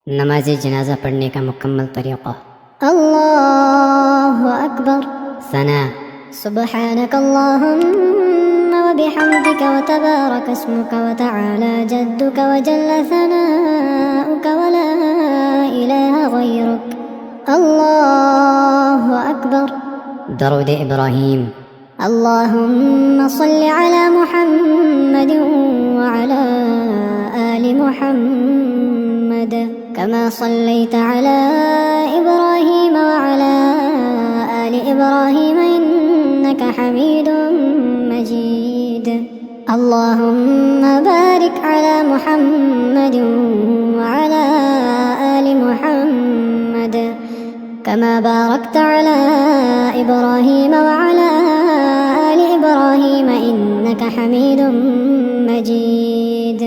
नमाज जनाजा पढ़ने का मुकम्मल तरीक़ा। अल्लाहु अकबर। सना। सुब्हानक अल्लाहुम्म व बिहम्दिक व तबारक अस्मुक व तआला जद्दुक व जल्ल सनाउक व ला इलाहा गैरुक। अल्लाहु अकबर। दरूद इब्राहीम। अल्लाहुम्म सल्लि अला मुहम्मद व अला आलि मुहम्मद कमा सल्लैत अला इब्राहीम व अला आलि इब्राहीम इन्नक हमीदुम मजीद। अल्लाहुम्म बारिक अला मुहम्मद व अला आलि मुहम्मद कमा बारकत अला इब्राहीम व अला आलि इब्राहीम इन्नक हमीदुम मजीद।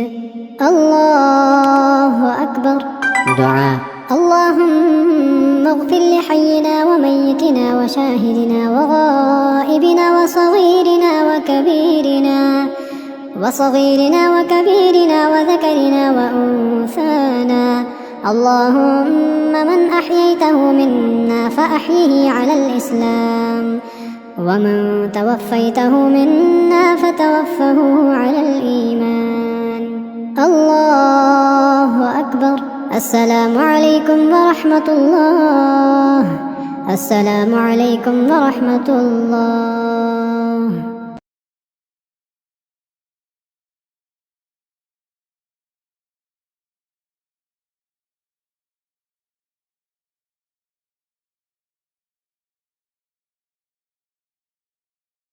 अल्लाहु अकबर। दुआ। اللهم اغفر لحينا وميتنا وشاهدنا وغائبنا وصغيرنا وكبيرنا وذكرنا وأنثانا. اللهم من أحييته منا فأحيه على الإسلام ومن توفيته منا فتوفه على الإيمان. الله أكبر. السلام عليكم ورحمة الله. السلام عليكم ورحمة الله.